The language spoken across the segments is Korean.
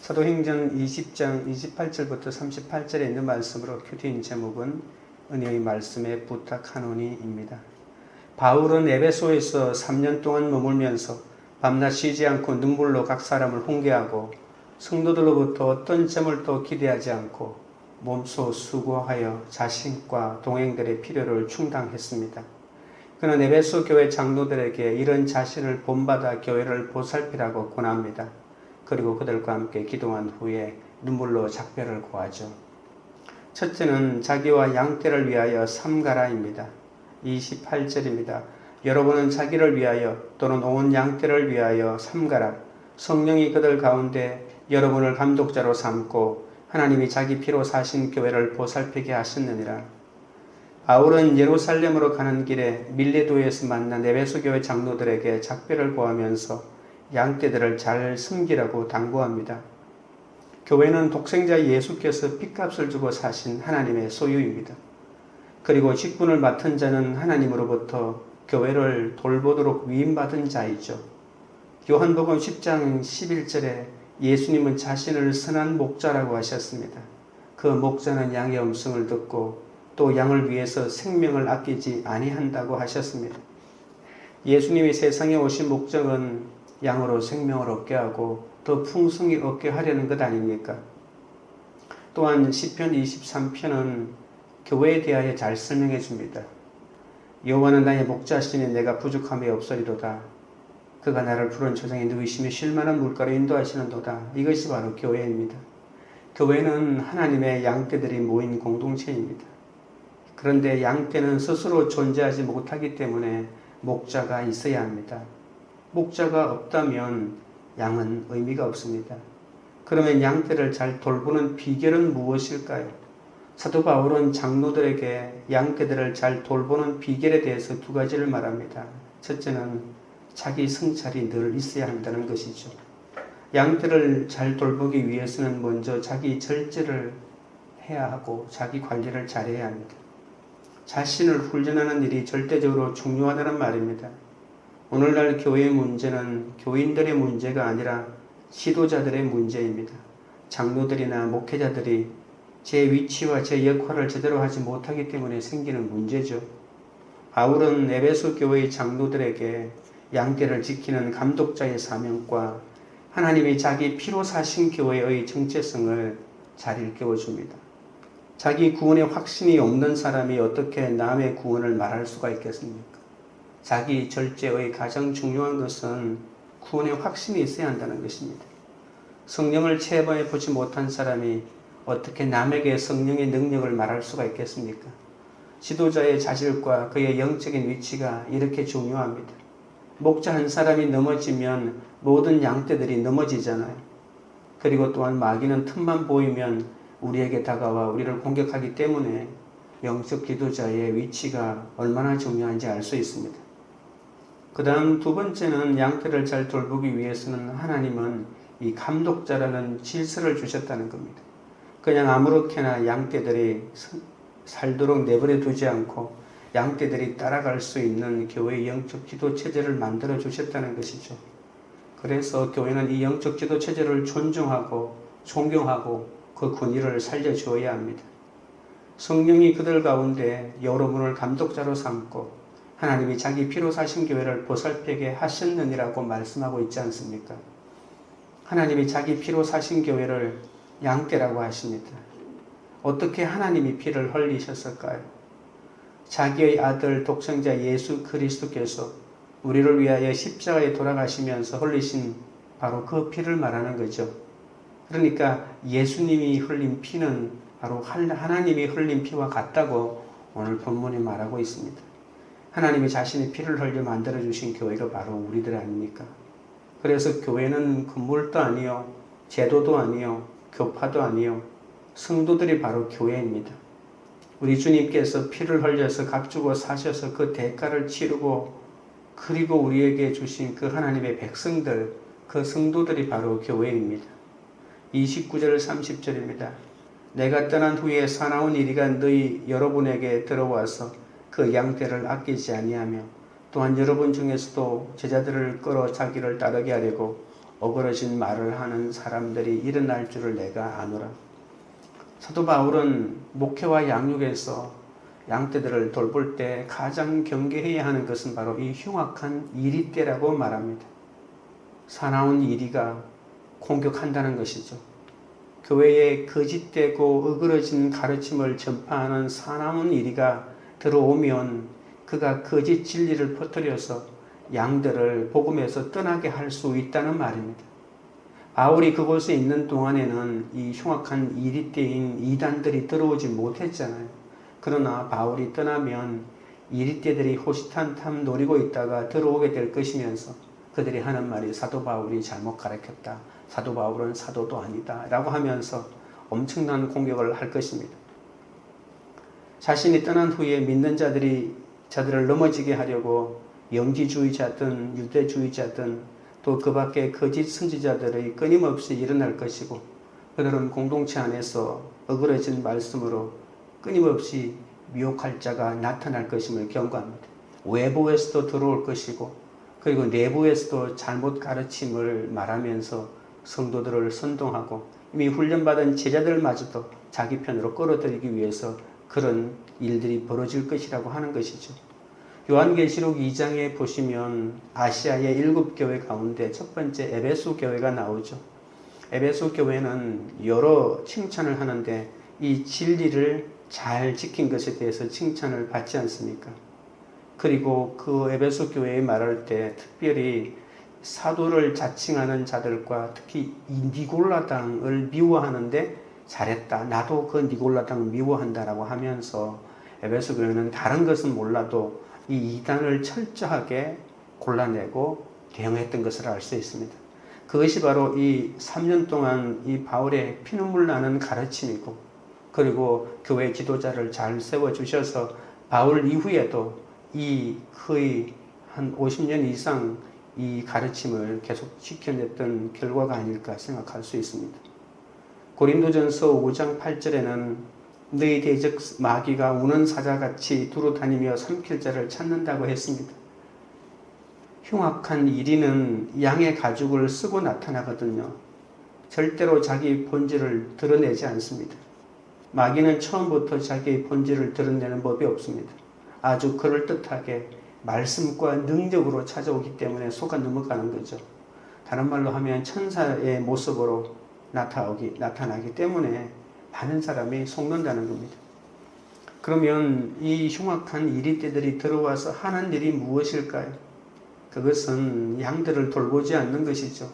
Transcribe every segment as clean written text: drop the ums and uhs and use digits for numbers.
사도행전 20장 28절부터 38절에 있는 말씀으로 큐티인 제목은 은혜의 말씀에 부탁하노니입니다. 바울은 에베소에서 3년 동안 머물면서 밤낮 쉬지 않고 눈물로 각 사람을 훈계하고 성도들로부터 어떤 재물도 기대하지 않고 몸소 수고하여 자신과 동행들의 필요를 충당했습니다. 그는 에베소 교회 장로들에게 이런 자신을 본받아 교회를 보살피라고 권합니다. 그리고 그들과 함께 기도한 후에 눈물로 작별을 고하죠. 첫째는 자기와 양떼를 위하여 삼가라입니다. 28절입니다. 여러분은 자기를 위하여 또는 온 양떼를 위하여 삼가라. 성령이 그들 가운데 여러분을 감독자로 삼고 하나님이 자기 피로 사신 교회를 보살피게 하셨느니라. 바울은 예루살렘으로 가는 길에 밀레도에서 만난 에베소 교회 장로들에게 작별을 고하면서 양떼들을 잘 섬기라고 당부합니다. 교회는 독생자 예수께서 핏값을 주고 사신 하나님의 소유입니다. 그리고 직분을 맡은 자는 하나님으로부터 교회를 돌보도록 위임받은 자이죠. 요한복음 10장 11절에 예수님은 자신을 선한 목자라고 하셨습니다. 그 목자는 양의 음성을 듣고 또 양을 위해서 생명을 아끼지 아니한다고 하셨습니다. 예수님이 세상에 오신 목적은 양으로 생명을 얻게 하고 더 풍성히 얻게 하려는 것 아닙니까? 또한 시편 23편은 교회에 대하여 잘 설명해 줍니다. 여호와는 나의 목자시니 내가 부족함이 없으리로다. 그가 나를 푸른 초장에 누이시며 쉴만한 물가로 인도하시는도다. 이것이 바로 교회입니다. 교회는 하나님의 양떼들이 모인 공동체입니다. 그런데 양떼는 스스로 존재하지 못하기 때문에 목자가 있어야 합니다. 목자가 없다면 양은 의미가 없습니다. 그러면 양떼를 잘 돌보는 비결은 무엇일까요? 사도 바울은 장로들에게 양떼들을 잘 돌보는 비결에 대해서 두 가지를 말합니다. 첫째는 자기 성찰이 늘 있어야 한다는 것이죠. 양떼를 잘 돌보기 위해서는 먼저 자기 절제를 해야 하고 자기 관리를 잘해야 합니다. 자신을 훈련하는 일이 절대적으로 중요하다는 말입니다. 오늘날 교회의 문제는 교인들의 문제가 아니라 지도자들의 문제입니다. 장로들이나 목회자들이 제 위치와 제 역할을 제대로 하지 못하기 때문에 생기는 문제죠. 바울은 에베소 교회의 장로들에게 양떼를 지키는 감독자의 사명과 하나님이 자기 피로 사신 교회의 정체성을 잘 일깨워줍니다. 자기 구원의 확신이 없는 사람이 어떻게 남의 구원을 말할 수가 있겠습니까? 자기 절제의 가장 중요한 것은 구원의 확신이 있어야 한다는 것입니다. 성령을 체험해 보지 못한 사람이 어떻게 남에게 성령의 능력을 말할 수가 있겠습니까? 지도자의 자질과 그의 영적인 위치가 이렇게 중요합니다. 목자 한 사람이 넘어지면 모든 양떼들이 넘어지잖아요. 그리고 또한 마귀는 틈만 보이면 우리에게 다가와 우리를 공격하기 때문에 영적 지도자의 위치가 얼마나 중요한지 알 수 있습니다. 그 다음 두 번째는 양떼를 잘 돌보기 위해서는 하나님은 이 감독자라는 질서를 주셨다는 겁니다. 그냥 아무렇게나 양떼들이 살도록 내버려 두지 않고 양떼들이 따라갈 수 있는 교회의 영적 지도 체제를 만들어 주셨다는 것이죠. 그래서 교회는 이 영적 지도 체제를 존중하고 존경하고 그 권위를 살려주어야 합니다. 성령이 그들 가운데 여러분을 감독자로 삼고 하나님이 자기 피로 사신 교회를 보살피게 하셨느니라고 말씀하고 있지 않습니까? 하나님이 자기 피로 사신 교회를 양떼라고 하십니다. 어떻게 하나님이 피를 흘리셨을까요? 자기의 아들 독생자 예수 그리스도께서 우리를 위하여 십자가에 돌아가시면서 흘리신 바로 그 피를 말하는 거죠. 그러니까 예수님이 흘린 피는 바로 하나님이 흘린 피와 같다고 오늘 본문이 말하고 있습니다. 하나님이 자신의 피를 흘려 만들어주신 교회가 바로 우리들 아닙니까? 그래서 교회는 건물도 아니요, 제도도 아니요, 교파도 아니요, 성도들이 바로 교회입니다. 우리 주님께서 피를 흘려서 값주고 사셔서 그 대가를 치르고 그리고 우리에게 주신 그 하나님의 백성들, 그 성도들이 바로 교회입니다. 29절 30절입니다. 내가 떠난 후에 사나운 이리가 너희 여러분에게 들어와서 그 양떼를 아끼지 아니하며 또한 여러분 중에서도 제자들을 끌어 자기를 따르게 하려고 어그러진 말을 하는 사람들이 일어날 줄을 내가 아노라. 사도 바울은 목회와 양육에서 양떼들을 돌볼 때 가장 경계해야 하는 것은 바로 이 흉악한 이리떼라고 말합니다. 사나운 이리가 공격한다는 것이죠. 교회에 거짓되고 어그러진 가르침을 전파하는 사나운 이리가 들어오면 그가 거짓 진리를 퍼뜨려서 양들을 복음에서 떠나게 할 수 있다는 말입니다. 바울이 그곳에 있는 동안에는 이 흉악한 이리떼인 이단들이 들어오지 못했잖아요. 그러나 바울이 떠나면 이리떼들이 호시탐탐 노리고 있다가 들어오게 될 것이면서 그들이 하는 말이 사도 바울이 잘못 가르쳤다. 사도 바울은 사도도 아니다. 라고 하면서 엄청난 공격을 할 것입니다. 자신이 떠난 후에 믿는 자들을 넘어지게 하려고 영지주의자든 유대주의자든 또 그 밖에 거짓 선지자들의 끊임없이 일어날 것이고 그들은 공동체 안에서 어그러진 말씀으로 끊임없이 미혹할 자가 나타날 것임을 경고합니다. 외부에서도 들어올 것이고 그리고 내부에서도 잘못 가르침을 말하면서 성도들을 선동하고 이미 훈련받은 제자들마저도 자기 편으로 끌어들이기 위해서 그런 일들이 벌어질 것이라고 하는 것이죠. 요한계시록 2장에 보시면 아시아의 7교회 가운데 첫 번째 에베소 교회가 나오죠. 에베소 교회는 여러 칭찬을 하는데 이 진리를 잘 지킨 것에 대해서 칭찬을 받지 않습니까? 그리고 그 에베소 교회에 말할 때 특별히 사도를 자칭하는 자들과 특히 이 니골라당을 미워하는데 잘했다. 나도 그 니골라당을 미워한다라고 하면서 에베소 교회는 다른 것은 몰라도 이 이단을 철저하게 골라내고 대응했던 것을 알 수 있습니다. 그것이 바로 이 3년 동안 이 바울의 피눈물 나는 가르침이고 그리고 교회 지도자를 잘 세워주셔서 바울 이후에도 이 거의 한 50년 이상 이 가르침을 계속 지켜냈던 결과가 아닐까 생각할 수 있습니다. 고린도전서 5장 8절에는 너희 대적 마귀가 우는 사자같이 두루 다니며 삼킬 자를 찾는다고 했습니다. 흉악한 이리는 양의 가죽을 쓰고 나타나거든요. 절대로 자기 본질을 드러내지 않습니다. 마귀는 처음부터 자기의 본질을 드러내는 법이 없습니다. 아주 그럴듯하게 말씀과 능력으로 찾아오기 때문에 속아 넘어가는 거죠. 다른 말로 하면 천사의 모습으로 나타나기 때문에 많은 사람이 속는다는 겁니다. 그러면 이 흉악한 이리떼들이 들어와서 하는 일이 무엇일까요? 그것은 양들을 돌보지 않는 것이죠.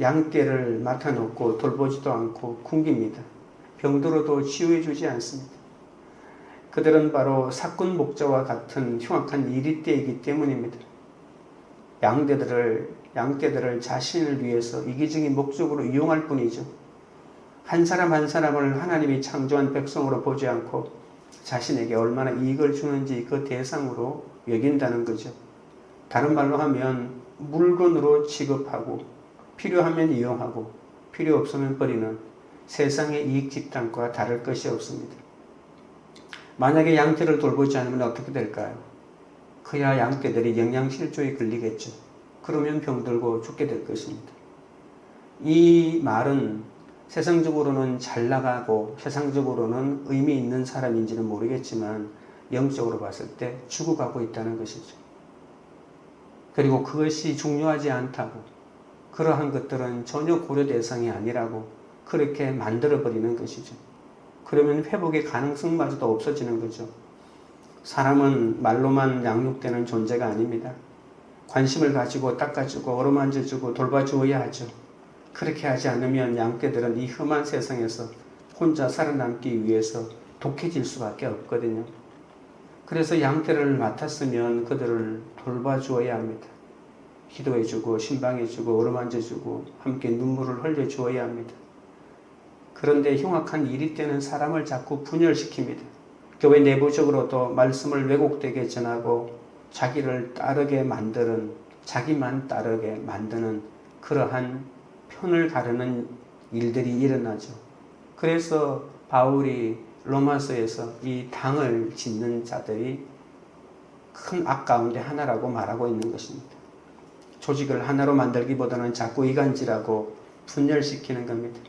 양떼를 맡아놓고 돌보지도 않고 굶깁니다. 병들어도 치유해주지 않습니다. 그들은 바로 사꾼 목자와 같은 흉악한 이리떼이기 때문입니다. 양떼들을 자신을 위해서 이기적인 목적으로 이용할 뿐이죠. 한 사람 한 사람을 하나님이 창조한 백성으로 보지 않고 자신에게 얼마나 이익을 주는지 그 대상으로 여긴다는 거죠. 다른 말로 하면 물건으로 취급하고 필요하면 이용하고 필요 없으면 버리는 세상의 이익 집단과 다를 것이 없습니다. 만약에 양떼를 돌보지 않으면 어떻게 될까요? 그야 양떼들이 영양실조에 걸리겠죠. 그러면 병들고 죽게 될 것입니다. 이 말은 세상적으로는 잘 나가고 세상적으로는 의미 있는 사람인지는 모르겠지만 영적으로 봤을 때 죽어가고 있다는 것이죠. 그리고 그것이 중요하지 않다고 그러한 것들은 전혀 고려 대상이 아니라고 그렇게 만들어버리는 것이죠. 그러면 회복의 가능성마저도 없어지는 거죠. 사람은 말로만 양육되는 존재가 아닙니다. 관심을 가지고 닦아주고 어루만져주고 돌봐주어야 하죠. 그렇게 하지 않으면 양떼들은 이 험한 세상에서 혼자 살아남기 위해서 독해질 수밖에 없거든요. 그래서 양떼를 맡았으면 그들을 돌봐주어야 합니다. 기도해주고 신방해주고 어루만져주고 함께 눈물을 흘려주어야 합니다. 그런데 흉악한 이리떼는 사람을 자꾸 분열시킵니다. 교회 내부적으로도 말씀을 왜곡되게 전하고 자기만 따르게 만드는 그러한 편을 가르는 일들이 일어나죠. 그래서 바울이 로마서에서 이 당을 짓는 자들이 큰 악 가운데 하나라고 말하고 있는 것입니다. 조직을 하나로 만들기보다는 자꾸 이간질하고 분열시키는 겁니다.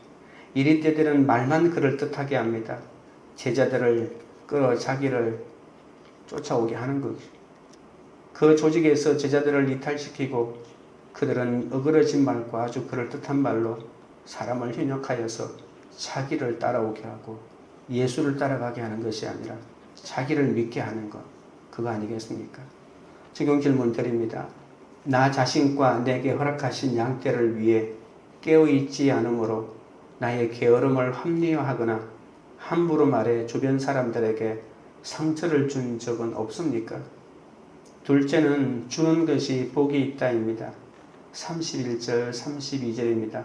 이리 때들은 말만 그럴듯하게 합니다. 제자들을 끌어 자기를 쫓아오게 하는 거죠. 그 조직에서 제자들을 이탈시키고 그들은 어그러진 말과 아주 그럴듯한 말로 사람을 현혹하여서 자기를 따라오게 하고 예수를 따라가게 하는 것이 아니라 자기를 믿게 하는 것, 그거 아니겠습니까? 지금 질문 드립니다. 나 자신과 내게 허락하신 양떼를 위해 깨어있지 않으므로 나의 게으름을 합리화하거나 함부로 말해 주변 사람들에게 상처를 준 적은 없습니까? 둘째는 주는 것이 복이 있다입니다. 31절 32절입니다.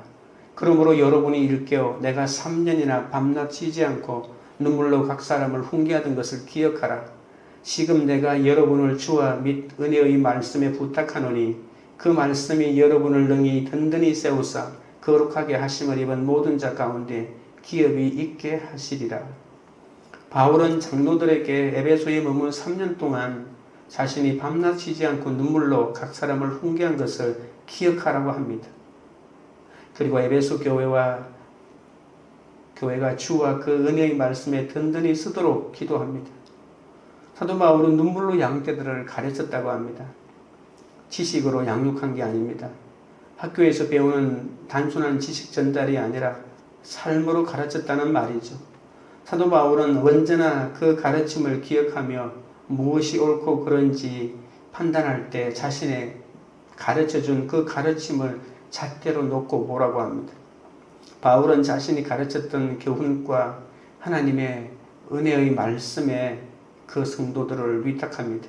그러므로 여러분이 일깨어 내가 3년이나 밤낮 쉬지 않고 눈물로 각 사람을 훈계하던 것을 기억하라. 지금 내가 여러분을 주와 및 은혜의 말씀에 부탁하노니 그 말씀이 여러분을 능히 든든히 세우사 거룩하게 하심을 입은 모든 자 가운데 기업이 있게 하시리라. 바울은 장로들에게 에베소에 머문 3년 동안 자신이 밤낮 쉬지 않고 눈물로 각 사람을 훈계한 것을 기억하라고 합니다. 그리고 에베소 교회가 주와 그 은혜의 말씀에 든든히 쓰도록 기도합니다. 사도 바울은 눈물로 양떼들을 가르쳤다고 합니다. 지식으로 양육한 게 아닙니다. 학교에서 배우는 단순한 지식 전달이 아니라 삶으로 가르쳤다는 말이죠. 사도 바울은 언제나 그 가르침을 기억하며 무엇이 옳고 그른지 판단할 때 자신의 가르쳐준 그 가르침을 잣대로 놓고 보라고 합니다. 바울은 자신이 가르쳤던 교훈과 하나님의 은혜의 말씀에 그 성도들을 위탁합니다.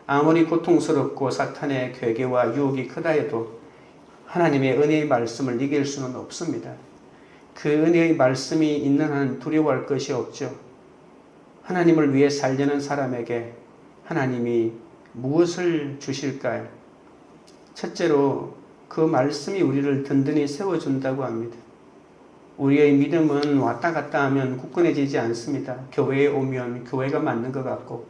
아무리 고통스럽고 사탄의 괴계와 유혹이 크다 해도 하나님의 은혜의 말씀을 이길 수는 없습니다. 그 은혜의 말씀이 있는 한 두려워할 것이 없죠. 하나님을 위해 살려는 사람에게 하나님이 무엇을 주실까요? 첫째로 그 말씀이 우리를 든든히 세워준다고 합니다. 우리의 믿음은 왔다 갔다 하면 굳건해지지 않습니다. 교회에 오면 교회가 맞는 것 같고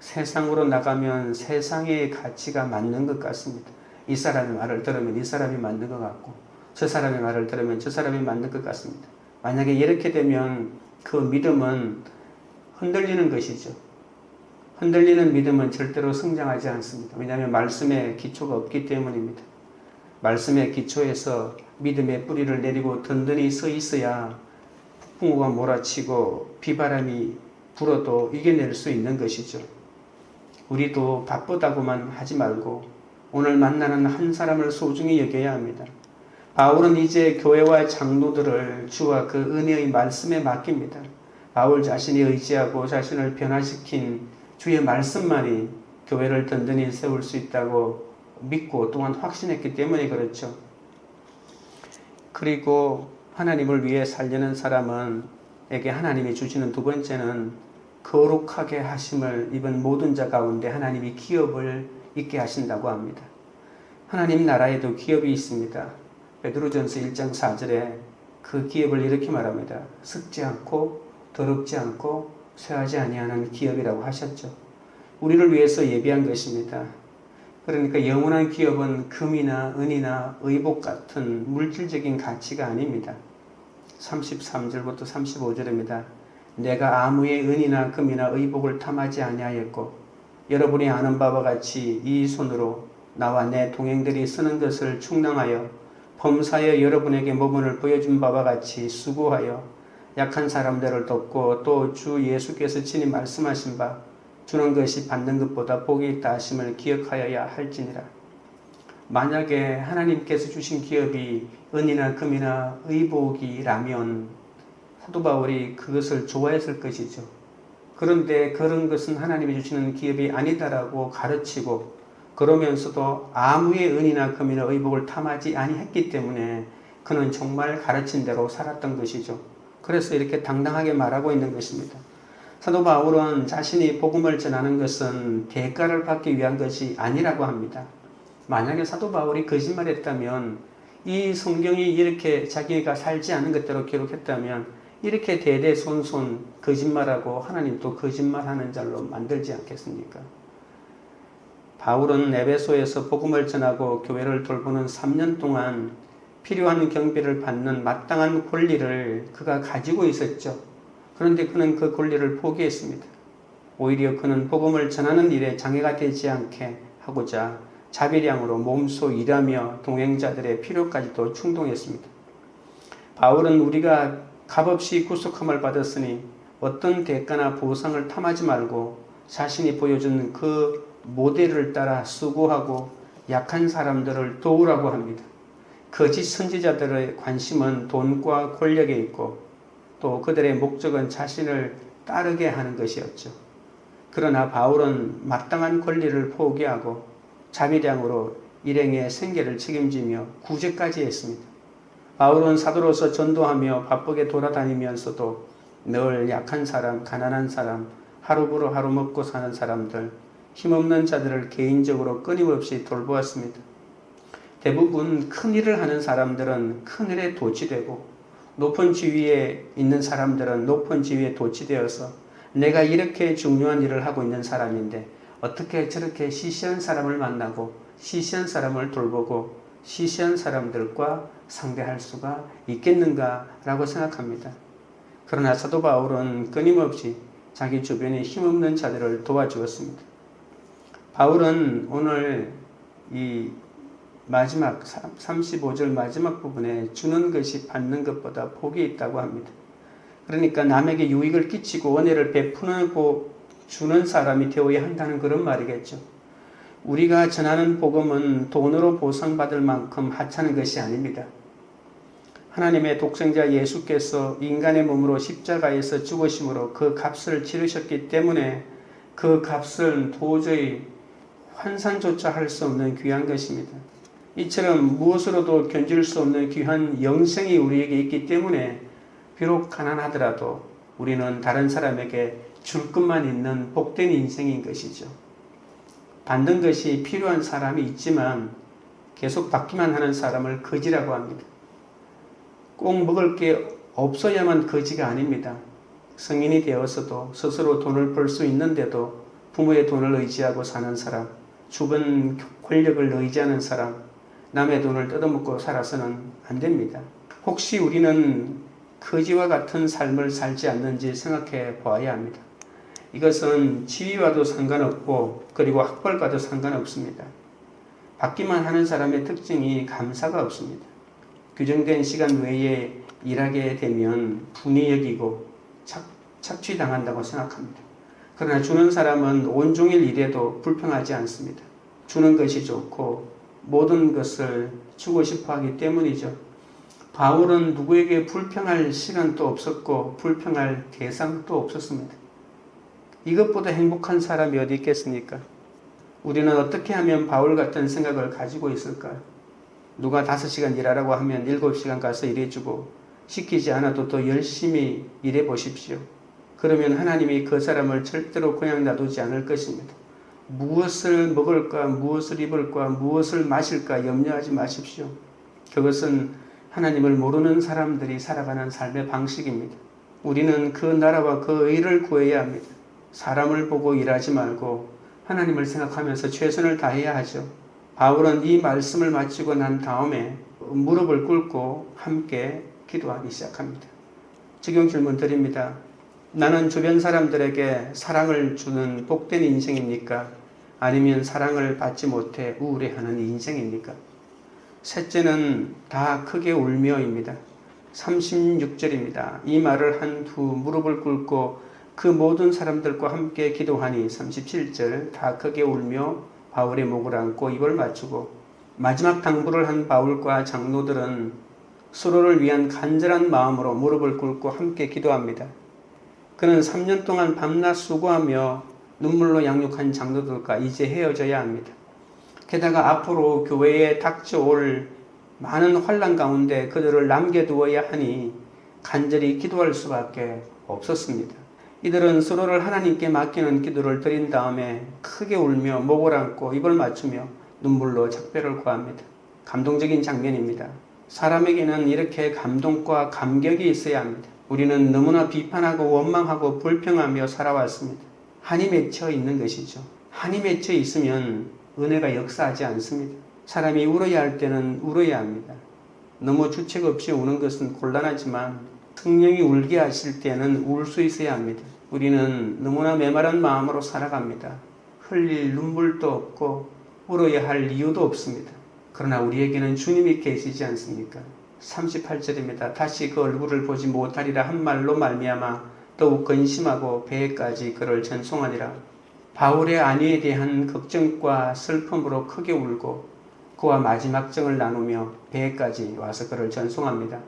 세상으로 나가면 세상의 가치가 맞는 것 같습니다. 이 사람의 말을 들으면 이 사람이 맞는 것 같고 저 사람의 말을 들으면 저 사람이 맞는 것 같습니다. 만약에 이렇게 되면 그 믿음은 흔들리는 것이죠. 흔들리는 믿음은 절대로 성장하지 않습니다. 왜냐하면 말씀에 기초가 없기 때문입니다. 말씀의 기초에서 믿음의 뿌리를 내리고 든든히 서 있어야 폭풍우가 몰아치고 비바람이 불어도 이겨낼 수 있는 것이죠. 우리도 바쁘다고만 하지 말고 오늘 만나는 한 사람을 소중히 여겨야 합니다. 바울은 이제 교회와 장로들을 주와 그 은혜의 말씀에 맡깁니다. 바울 자신이 의지하고 자신을 변화시킨 주의 말씀만이 교회를 든든히 세울 수 있다고 믿고 또한 확신했기 때문에 그렇죠. 그리고 하나님을 위해 살려는 사람에게 하나님이 주시는 두 번째는 거룩하게 하심을 입은 모든 자 가운데 하나님이 기업을 있게 하신다고 합니다. 하나님 나라에도 기업이 있습니다. 베드로전서 1장 4절에 그 기업을 이렇게 말합니다. 썩지 않고 더럽지 않고 쇠하지 아니하는 기업이라고 하셨죠. 우리를 위해서 예비한 것입니다. 그러니까 영원한 기업은 금이나 은이나 의복 같은 물질적인 가치가 아닙니다. 33절부터 35절입니다. 내가 아무의 은이나 금이나 의복을 탐하지 아니하였고 여러분이 아는 바와 같이 이 손으로 나와 내 동행들이 쓰는 것을 충당하여 범사에 여러분에게 모범을 보여준 바와 같이 수고하여 약한 사람들을 돕고 또 주 예수께서 친히 말씀하신 바 주는 것이 받는 것보다 복이 있다 하심을 기억하여야 할지니라. 만약에 하나님께서 주신 기업이 은이나 금이나 의복이라면 사도 바울이 그것을 좋아했을 것이죠. 그런데 그런 것은 하나님이 주시는 기업이 아니다라고 가르치고 그러면서도 아무의 은이나 금이나 의복을 탐하지 아니했기 때문에 그는 정말 가르친 대로 살았던 것이죠. 그래서 이렇게 당당하게 말하고 있는 것입니다. 사도 바울은 자신이 복음을 전하는 것은 대가를 받기 위한 것이 아니라고 합니다. 만약에 사도 바울이 거짓말했다면 이 성경이 이렇게 자기가 살지 않은 것대로 기록했다면 이렇게 대대손손 거짓말하고 하나님도 거짓말하는 자로 만들지 않겠습니까? 바울은 에베소에서 복음을 전하고 교회를 돌보는 3년 동안 필요한 경비를 받는 마땅한 권리를 그가 가지고 있었죠. 그런데 그는 그 권리를 포기했습니다. 오히려 그는 복음을 전하는 일에 장애가 되지 않게 하고자 자비량으로 몸소 일하며 동행자들의 필요까지도 충동했습니다. 바울은 우리가 값없이 구속함을 받았으니 어떤 대가나 보상을 탐하지 말고 자신이 보여준 그 모델을 따라 수고하고 약한 사람들을 도우라고 합니다. 거짓 선지자들의 관심은 돈과 권력에 있고 또 그들의 목적은 자신을 따르게 하는 것이었죠. 그러나 바울은 마땅한 권리를 포기하고 자비량으로 일행의 생계를 책임지며 구제까지 했습니다. 바울은 사도로서 전도하며 바쁘게 돌아다니면서도 늘 약한 사람, 가난한 사람, 하루부로 하루 먹고 사는 사람들, 힘없는 자들을 개인적으로 끊임없이 돌보았습니다. 대부분 큰 일을 하는 사람들은 큰 일에 도취되고 높은 지위에 있는 사람들은 높은 지위에 도취되어서 내가 이렇게 중요한 일을 하고 있는 사람인데 어떻게 저렇게 시시한 사람을 만나고 시시한 사람을 돌보고 시시한 사람들과 상대할 수가 있겠는가라고 생각합니다. 그러나 사도 바울은 끊임없이 자기 주변에 힘없는 자들을 도와주었습니다. 바울은 오늘 이 마지막 35절 마지막 부분에 주는 것이 받는 것보다 복이 있다고 합니다. 그러니까 남에게 유익을 끼치고 은혜를 베푸고 주는 사람이 되어야 한다는 그런 말이겠죠. 우리가 전하는 복음은 돈으로 보상받을 만큼 하찮은 것이 아닙니다. 하나님의 독생자 예수께서 인간의 몸으로 십자가에서 죽으심으로 그 값을 치르셨기 때문에 그 값은 도저히 환산조차 할 수 없는 귀한 것입니다. 이처럼 무엇으로도 견줄 수 없는 귀한 영생이 우리에게 있기 때문에 비록 가난하더라도 우리는 다른 사람에게 줄 것만 있는 복된 인생인 것이죠. 받는 것이 필요한 사람이 있지만 계속 받기만 하는 사람을 거지라고 합니다. 꼭 먹을 게 없어야만 거지가 아닙니다. 성인이 되어서도 스스로 돈을 벌 수 있는데도 부모의 돈을 의지하고 사는 사람, 주변 권력을 의지하는 사람, 남의 돈을 뜯어먹고 살아서는 안 됩니다. 혹시 우리는 거지와 같은 삶을 살지 않는지 생각해 보아야 합니다. 이것은 지위와도 상관없고 그리고 학벌과도 상관없습니다. 받기만 하는 사람의 특징이 감사가 없습니다. 규정된 시간 외에 일하게 되면 분이 여기고 착취당한다고 생각합니다. 그러나 주는 사람은 온종일 일해도 불평하지 않습니다. 주는 것이 좋고 모든 것을 주고 싶어 하기 때문이죠. 바울은 누구에게 불평할 시간도 없었고 불평할 대상도 없었습니다. 이것보다 행복한 사람이 어디 있겠습니까? 우리는 어떻게 하면 바울 같은 생각을 가지고 있을까요? 누가 5시간 일하라고 하면 7시간 가서 일해주고 시키지 않아도 더 열심히 일해 보십시오. 그러면 하나님이 그 사람을 절대로 그냥 놔두지 않을 것입니다. 무엇을 먹을까, 무엇을 입을까, 무엇을 마실까 염려하지 마십시오. 그것은 하나님을 모르는 사람들이 살아가는 삶의 방식입니다. 우리는 그 나라와 그 의를 구해야 합니다. 사람을 보고 일하지 말고 하나님을 생각하면서 최선을 다해야 하죠. 바울은 이 말씀을 마치고 난 다음에 무릎을 꿇고 함께 기도하기 시작합니다. 적용 질문 드립니다. 나는 주변 사람들에게 사랑을 주는 복된 인생입니까? 아니면 사랑을 받지 못해 우울해하는 인생입니까? 셋째는 다 크게 울며입니다. 36절입니다. 이 말을 한 후 무릎을 꿇고 그 모든 사람들과 함께 기도하니 37절 다 크게 울며 바울의 목을 안고 입을 맞추고 마지막 당부를 한 바울과 장로들은 서로를 위한 간절한 마음으로 무릎을 꿇고 함께 기도합니다. 그는 3년 동안 밤낮 수고하며 눈물로 양육한 장로들과 이제 헤어져야 합니다. 게다가 앞으로 교회에 닥쳐올 많은 환난 가운데 그들을 남겨두어야 하니 간절히 기도할 수밖에 없었습니다. 이들은 서로를 하나님께 맡기는 기도를 드린 다음에 크게 울며 목을 안고 입을 맞추며 눈물로 작별을 구합니다. 감동적인 장면입니다. 사람에게는 이렇게 감동과 감격이 있어야 합니다. 우리는 너무나 비판하고 원망하고 불평하며 살아왔습니다. 한이 맺혀 있는 것이죠. 한이 맺혀 있으면 은혜가 역사하지 않습니다. 사람이 울어야 할 때는 울어야 합니다. 너무 주책 없이 우는 것은 곤란하지만 성령이 울게 하실 때는 울 수 있어야 합니다. 우리는 너무나 메마른 마음으로 살아갑니다. 흘릴 눈물도 없고 울어야 할 이유도 없습니다. 그러나 우리에게는 주님이 계시지 않습니까? 38절입니다. 다시 그 얼굴을 보지 못하리라 한 말로 말미암아 더욱 근심하고 배에까지 그를 전송하니라. 바울의 안위에 대한 걱정과 슬픔으로 크게 울고 그와 마지막 정을 나누며 배에까지 와서 그를 전송합니다.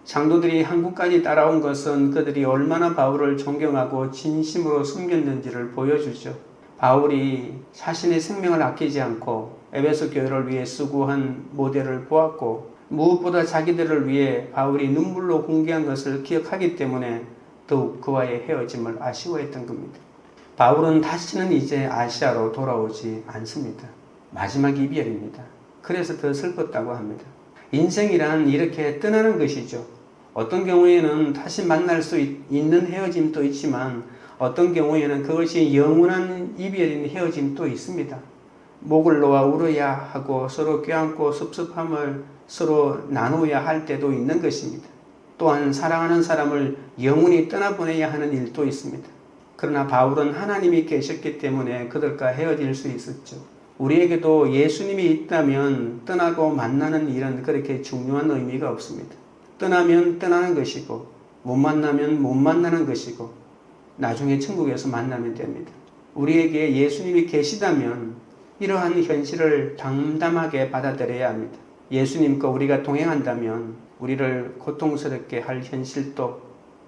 장로들이 한국까지 따라온 것은 그들이 얼마나 바울을 존경하고 진심으로 섬겼는지를 보여주죠. 바울이 자신의 생명을 아끼지 않고 에베소 교회를 위해 수고한 모델을 보았고 무엇보다 자기들을 위해 바울이 눈물로 훈계한 것을 기억하기 때문에 더욱 그와의 헤어짐을 아쉬워했던 겁니다. 바울은 다시는 이제 아시아로 돌아오지 않습니다. 마지막 이별입니다. 그래서 더 슬펐다고 합니다. 인생이란 이렇게 떠나는 것이죠. 어떤 경우에는 다시 만날 수 있는 헤어짐도 있지만 어떤 경우에는 그것이 영원한 이별인 헤어짐도 있습니다. 목을 놓아 울어야 하고 서로 껴안고 섭섭함을 서로 나누어야 할 때도 있는 것입니다. 또한 사랑하는 사람을 영원히 떠나보내야 하는 일도 있습니다. 그러나 바울은 하나님이 계셨기 때문에 그들과 헤어질 수 있었죠. 우리에게도 예수님이 있다면 떠나고 만나는 일은 그렇게 중요한 의미가 없습니다. 떠나면 떠나는 것이고 못 만나면 못 만나는 것이고 나중에 천국에서 만나면 됩니다. 우리에게 예수님이 계시다면 이러한 현실을 담담하게 받아들여야 합니다. 예수님과 우리가 동행한다면 우리를 고통스럽게 할 현실도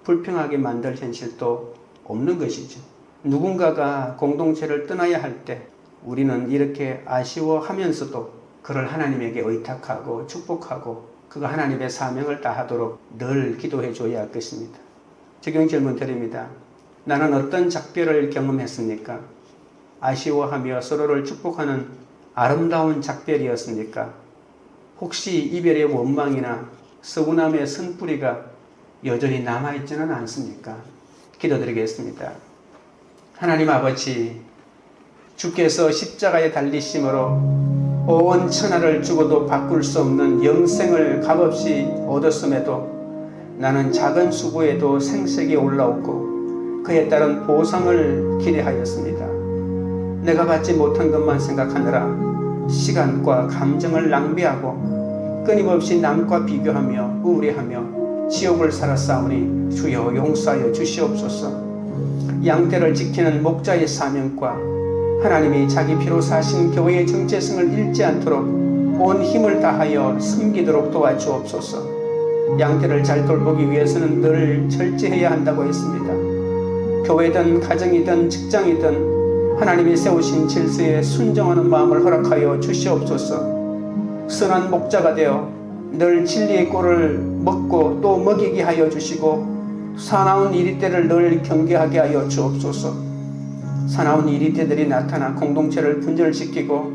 불평하게 만들 현실도 없는 것이죠. 누군가가 공동체를 떠나야 할 때 우리는 이렇게 아쉬워하면서도 그를 하나님에게 의탁하고 축복하고 그가 하나님의 사명을 다하도록 늘 기도해 줘야 할 것입니다. 적용 질문 드립니다. 나는 어떤 작별을 경험했습니까? 아쉬워하며 서로를 축복하는 아름다운 작별이었습니까? 혹시 이별의 원망이나 서운함의 쓴뿌리가 여전히 남아있지는 않습니까? 기도드리겠습니다. 하나님 아버지, 주께서 십자가에 달리심으로 온 천하를 주고도 바꿀 수 없는 영생을 값없이 얻었음에도 나는 작은 수고에도 생색이 올라오고 그에 따른 보상을 기대하였습니다. 내가 받지 못한 것만 생각하느라 시간과 감정을 낭비하고 끊임없이 남과 비교하며 우울해하며 지옥을 살았사오니 주여 용서하여 주시옵소서. 양떼를 지키는 목자의 사명과 하나님이 자기 피로 사신 교회의 정체성을 잃지 않도록 온 힘을 다하여 섬기도록 도와주옵소서. 양떼를 잘 돌보기 위해서는 늘 절제해야 한다고 했습니다. 교회든 가정이든 직장이든 하나님이 세우신 질서에 순종하는 마음을 허락하여 주시옵소서. 선한 목자가 되어 늘 진리의 꼴을 먹고 또 먹이게 하여 주시고 사나운 이리떼를 늘 경계하게 하여 주옵소서. 사나운 이리떼들이 나타나 공동체를 분절시키고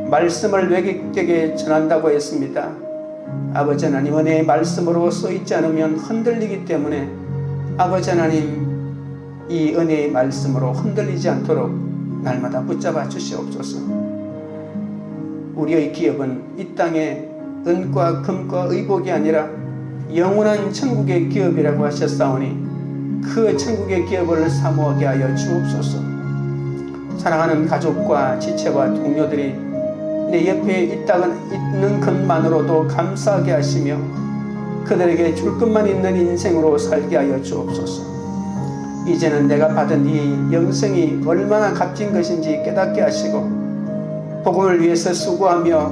말씀을 왜곡되게 전한다고 했습니다. 아버지 하나님, 은혜의 말씀으로 써있지 않으면 흔들리기 때문에 아버지 하나님, 이 은혜의 말씀으로 흔들리지 않도록 날마다 붙잡아 주시옵소서. 우리의 기업은 이 땅의 은과 금과 의복이 아니라 영원한 천국의 기업이라고 하셨사오니 그 천국의 기업을 사모하게 하여 주옵소서. 사랑하는 가족과 지체와 동료들이 내 옆에 있는 것만으로도 감사하게 하시며 그들에게 줄 것만 있는 인생으로 살게 하여 주옵소서. 이제는 내가 받은 이 영생이 얼마나 값진 것인지 깨닫게 하시고 복음을 위해서 수고하며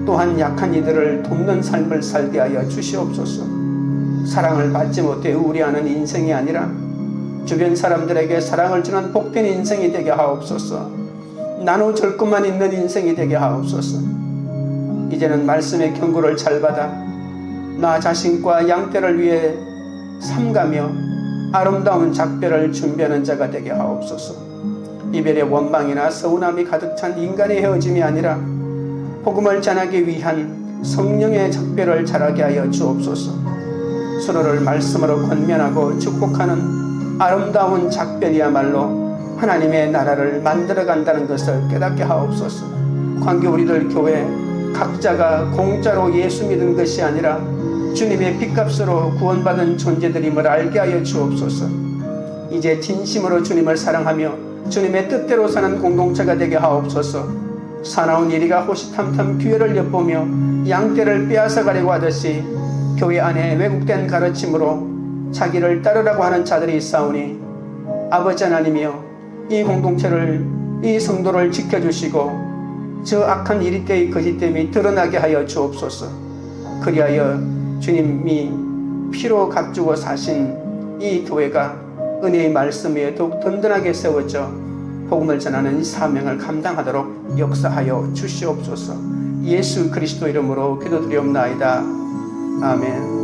또한 약한 이들을 돕는 삶을 살게 하여 주시옵소서. 사랑을 받지 못해 우울해하는 인생이 아니라 주변 사람들에게 사랑을 주는 복된 인생이 되게 하옵소서. 나눠줄 것만 있는 인생이 되게 하옵소서. 이제는 말씀의 경고를 잘 받아 나 자신과 양떼를 위해 삼가며 아름다운 작별을 준비하는 자가 되게 하옵소서. 이별의 원망이나 서운함이 가득 찬 인간의 헤어짐이 아니라 복음을 전하기 위한 성령의 작별을 잘하게 하여 주옵소서. 서로를 말씀으로 권면하고 축복하는 아름다운 작별이야말로 하나님의 나라를 만들어간다는 것을 깨닫게 하옵소서. 광교 우리들 교회 각자가 공짜로 예수 믿은 것이 아니라 주님의 핏값으로 구원받은 존재들임을 알게 하여 주옵소서. 이제 진심으로 주님을 사랑하며 주님의 뜻대로 사는 공동체가 되게 하옵소서. 사나운 이리가 호시탐탐 기회를 엿보며 양떼를 빼앗아가려고 하듯이 교회 안에 왜곡된 가르침으로 자기를 따르라고 하는 자들이 있사오니 아버지 하나님이여, 이 공동체를, 이 성도를 지켜주시고 저 악한 이리 때의 거짓됨이 드러나게 하여 주옵소서. 그리하여 주님이 피로 값주고 사신 이 교회가 은혜의 말씀 위에 더욱 든든하게 세워져 복음을 전하는 이 사명을 감당하도록 역사하여 주시옵소서. 예수 그리스도 이름으로 기도드리옵나이다. 아멘.